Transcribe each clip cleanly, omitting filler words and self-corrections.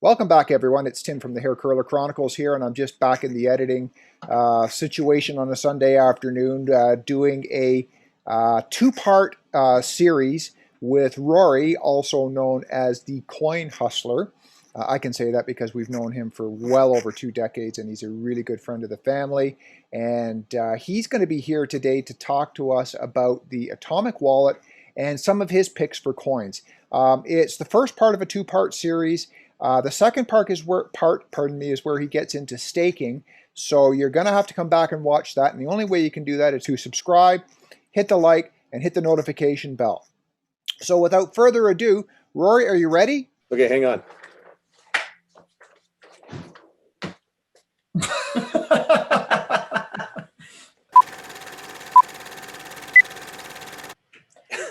Welcome back, everyone. It's Tim from the Hair Curler Chronicles here, and I'm just back in the editing situation on a Sunday afternoon, doing a two-part series with Rory, also known as the Coin Hustler. I can say that because we've known him for well over 2 decades, and he's a really good friend of the family. And he's going to be here today to talk to us about the Atomic Wallet and some of his picks for coins. It's the first part of a two-part series. The second part is where he gets into staking. So you're going to have to come back and watch that. And the only way you can do that is to subscribe, hit the like, and hit the notification bell. So without further ado, Rory, are you ready? Okay, hang on.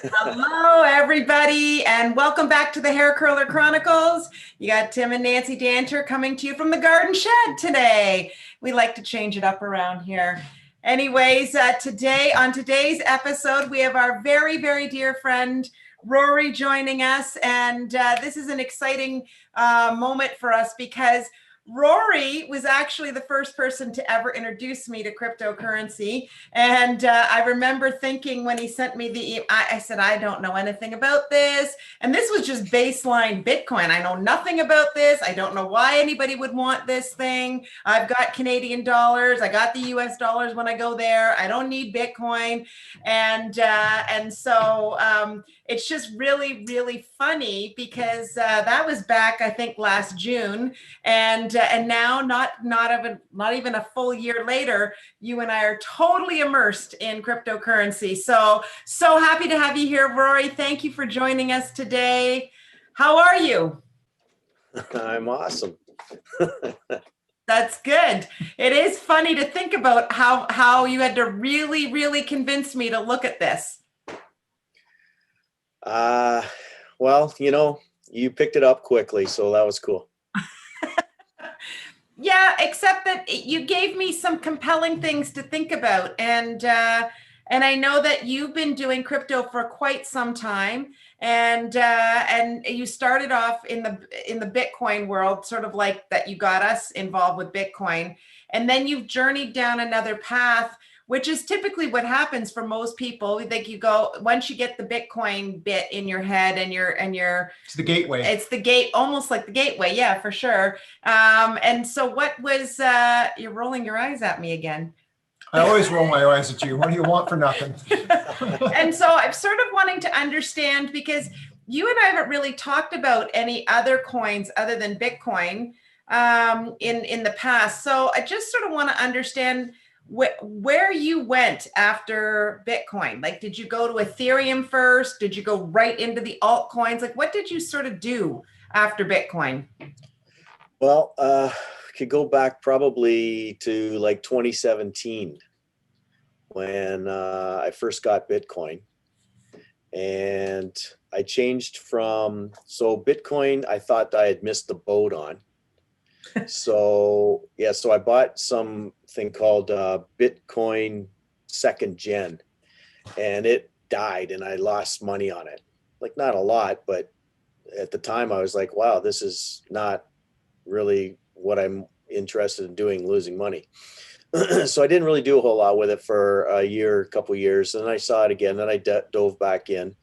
Hello, everybody, and welcome back to the Hair Curler Chronicles. You got Tim and Nancy Danter coming to you from the garden shed today. We like to change it up around here. Anyways, on today's episode, we have our very, very dear friend, Rory, joining us. And this is an exciting moment for us because Rory was actually the first person to ever introduce me to cryptocurrency. And I remember thinking when he sent me I said, I don't know anything about this. And this was just baseline Bitcoin. I know nothing about this. I don't know why anybody would want this thing. I've got Canadian dollars. I got the US dollars when I go there. I don't need Bitcoin. And so it's just really, really funny because that was back, I think, last June. And now, not even a full year later, you and I are totally immersed in cryptocurrency. So happy to have you here, Rory. Thank you for joining us today. How are you? I'm awesome. That's good. It is funny to think about how you had to really, really convince me to look at this. Well, you picked it up quickly, so that was cool. Yeah, except that you gave me some compelling things to think about. And I know that you've been doing crypto for quite some time. And you started off in the Bitcoin world, sort of like that you got us involved with Bitcoin. And then you've journeyed down another path, which is typically what happens for most people. Like you go, once you get the Bitcoin bit in your head and It's the gateway. It's the gate, almost like the gateway. Yeah, for sure. And so what was, you're rolling your eyes at me again. I always roll my eyes at you. What do you want for nothing? And so I'm sort of wanting to understand, because you and I haven't really talked about any other coins other than Bitcoin in the past. So I just sort of want to understand where you went after Bitcoin. Like, did you go to Ethereum first? Did you go right into the altcoins? Like, what did you sort of do after Bitcoin? Well, could go back probably to like 2017 when I first got Bitcoin. And I changed so Bitcoin, I thought I had missed the boat on. So I bought something called Bitcoin second gen, and it died and I lost money on it. Like, not a lot, but at the time I was like, wow, this is not really what I'm interested in doing, losing money. So I didn't really do a whole lot with it for a couple of years. And then I saw it again, then I dove back in,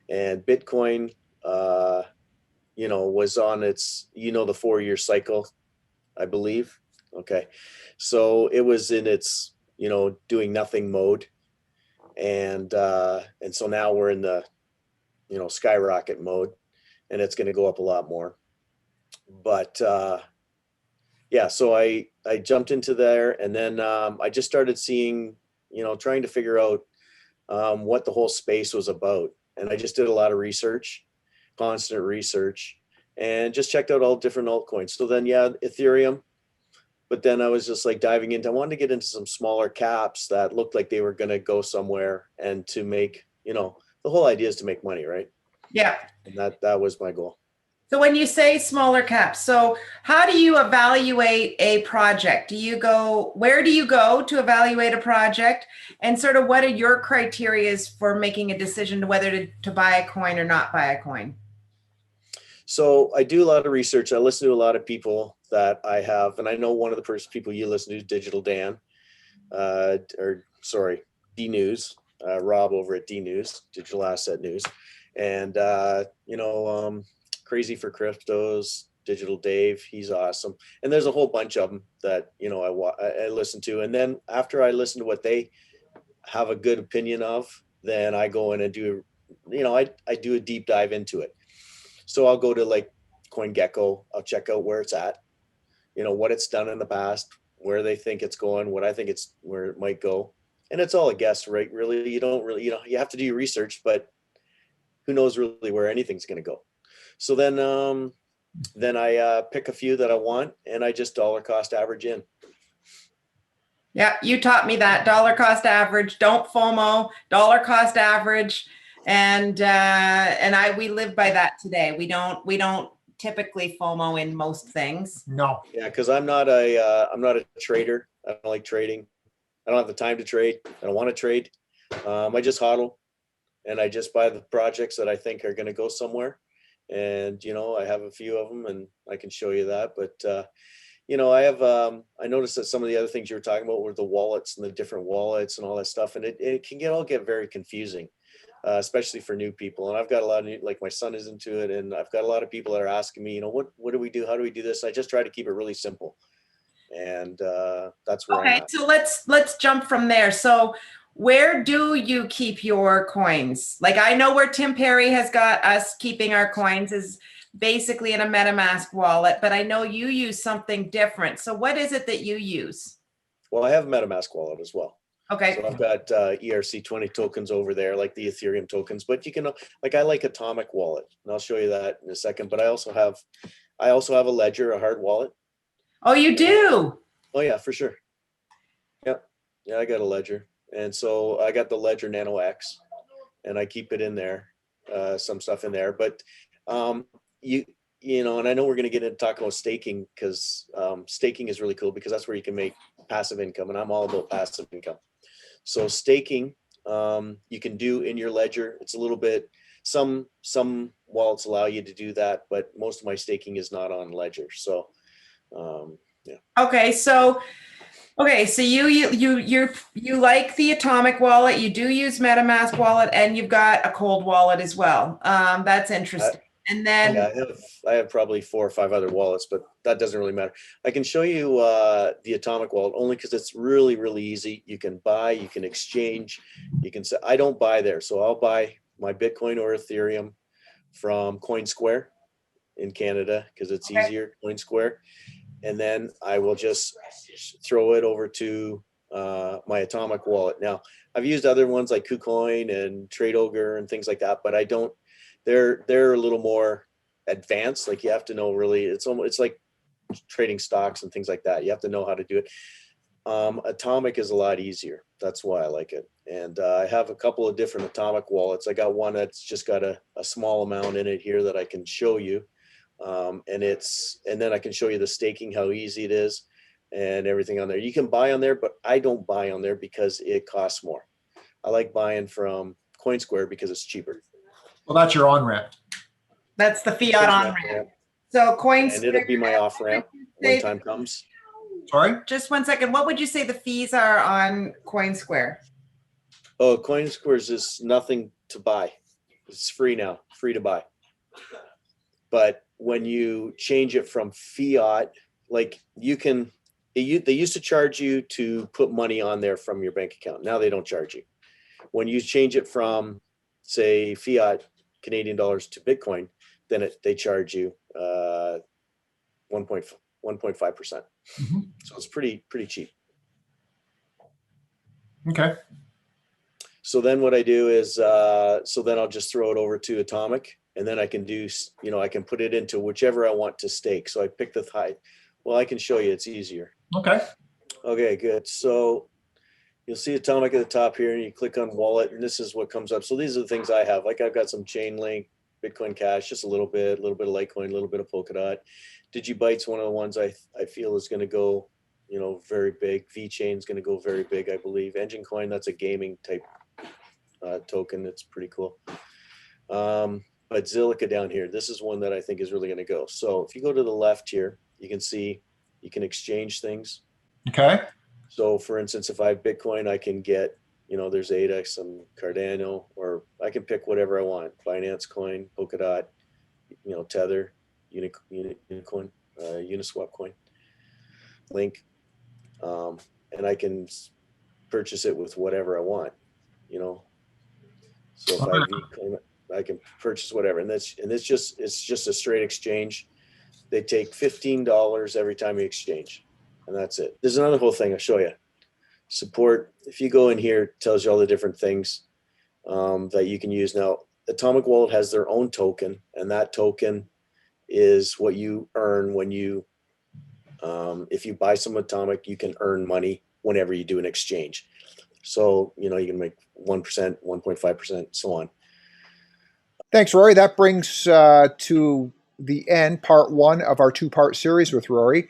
and Bitcoin, was on its, the 4-year cycle, I believe. Okay. So it was in its, doing nothing mode. And so now we're in the, skyrocket mode, and it's going to go up a lot more. But, so I jumped into there, and then I just started seeing, trying to figure out what the whole space was about. And I just did a lot of research, constant research, and just checked out all different altcoins. So then, Ethereum. But then I was just like diving into, I wanted to get into some smaller caps that looked like they were going to go somewhere, and to make, the whole idea is to make money, right? Yeah. And that was my goal. So when you say smaller caps, so how do you evaluate a project? Where do you go to evaluate a project? And sort of what are your criteria for making a decision to whether to buy a coin or not buy a coin? So I do a lot of research. I listen to a lot of people that I have, and I know one of the first people you listen to is Digital Dan, or sorry, D News, Rob over at D News, Digital Asset News, and Crazy for Cryptos, Digital Dave, he's awesome, and there's a whole bunch of them that I listen to, and then after I listen to what they have a good opinion of, then I go in and do, I do a deep dive into it. So I'll go to like CoinGecko, I'll check out where it's at, what it's done in the past, where they think it's going, what I think it's where it might go. And it's all a guess, right? Really, you don't really, you have to do your research, but who knows really where anything's going to go. So then I pick a few that I want and I just dollar cost average in. Yeah, you taught me that dollar cost average. Don't FOMO, dollar cost average, and we live by that today. We don't typically FOMO in most things. No. Yeah, because I'm not a trader. I don't like trading. I don't have the time to trade. I don't want to trade. I just hodl, and I just buy the projects that I think are going to go somewhere. And I have a few of them, and I can show you that. But I noticed that some of the other things you were talking about were the wallets and the different wallets and all that stuff, and it can get very confusing, especially for new people. And I've got a lot of like my son is into it, and I've got a lot of people that are asking me, what do we do? How do we do this? I just try to keep it really simple, and that's where I'm at. So let's jump from there. So where do you keep your coins? Like I know where Tim Perry has got us keeping our coins is basically in a MetaMask wallet, but I know you use something different. So what is it that you use? Well, I have a MetaMask wallet as well. Okay. So I've got ERC20 tokens over there, like the Ethereum tokens, but you can I like Atomic Wallet, and I'll show you that in a second. But I also have a Ledger, a hard wallet. Oh, you do? Oh yeah, for sure. Yeah, I got a Ledger, and so I got the Ledger Nano X, and I keep it in there, some stuff in there. But and I know we're going to get into talk about staking because staking is really cool because that's where you can make passive income, and I'm all about passive income. So staking, you can do in your Ledger. It's a little bit, some wallets allow you to do that, but most of my staking is not on Ledger. So, yeah. Okay, so you like the Atomic wallet. You do use MetaMask wallet, and you've got a cold wallet as well. That's interesting. And then I have probably 4 or 5 other wallets, but that doesn't really matter. I can show you the Atomic wallet only because it's really, really easy. You can buy, you can exchange, you can say, I don't buy there. So I'll buy my Bitcoin or Ethereum from CoinSquare in Canada because it's easier, CoinSquare. And then I will just throw it over to my Atomic wallet. Now, I've used other ones like KuCoin and Trade Ogre and things like that, but I don't. They're a little more advanced. Like you have to know really. It's like trading stocks and things like that. You have to know how to do it. Atomic is a lot easier. That's why I like it. And I have a couple of different Atomic wallets. I got one that's just got a small amount in it here that I can show you. And then I can show you the staking, how easy it is and everything on there. You can buy on there, but I don't buy on there because it costs more. I like buying from CoinSquare because it's cheaper. Well, that's your on-ramp. that's the fiat on-ramp. So CoinSquare. And it'll be my off-ramp when time comes. Sorry? Just 1 second. What would you say the fees are on CoinSquare? Oh, CoinSquare is just nothing to buy. It's free now, free to buy. But when you change it from fiat, like they used to charge you to put money on there from your bank account. Now they don't charge you. When you change it from, say, fiat Canadian dollars to Bitcoin, then they charge you 1.5%. Mm-hmm. So it's pretty cheap. Okay. So then what I do is, then I'll just throw it over to Atomic, and then I can do, I can put it into whichever I want to stake. So I pick the high. Well, I can show you, it's easier. Okay. Okay, good. So you'll see Atomic at the top here, and you click on wallet, and this is what comes up. So these are the things I have. Like I've got some Chainlink, Bitcoin Cash, just a little bit of Litecoin, a little bit of Polkadot. Digibyte's one of the ones I feel is going to go, very big. VeChain's going to go very big, I believe. Engine Coin, that's a gaming type token. It's pretty cool. But But Zilliqa down here, this is one that I think is really going to go. So if you go to the left here, you can see you can exchange things. Okay. So for instance, if I have Bitcoin, I can get, there's ADAX and Cardano, or I can pick whatever I want. Binance Coin, Polkadot, Tether, Unicoin, Uniswap Coin, Link. And I can purchase it with whatever I want, So if I have Bitcoin, I can purchase whatever. And it's just a straight exchange. They take $15 every time you exchange. And that's it. There's another whole thing I'll show you. Support. If you go in here, it tells you all the different things that you can use. Now, Atomic Wallet has their own token, and that token is what you earn when you, if you buy some Atomic, you can earn money whenever you do an exchange. So, you can make 1%, 1.5%, so on. Thanks, Rory. That brings to the end part one of our two-part series with Rory.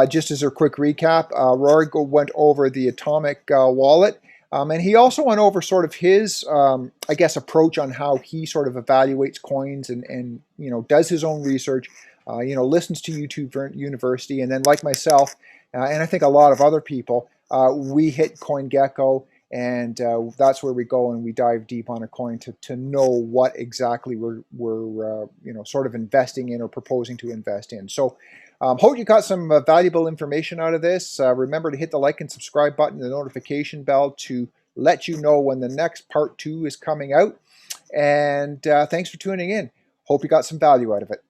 Just as a quick recap, Rory went over the Atomic wallet, and he also went over sort of his, approach on how he sort of evaluates coins and does his own research, listens to YouTube University, and then like myself, and I think a lot of other people, we hit CoinGecko, and that's where we go and we dive deep on a coin to know what exactly we're sort of investing in or proposing to invest in. So hope you got some valuable information out of this. Remember to hit the like and subscribe button, the notification bell to let you know when the next part 2 is coming out. And thanks for tuning in. Hope you got some value out of it.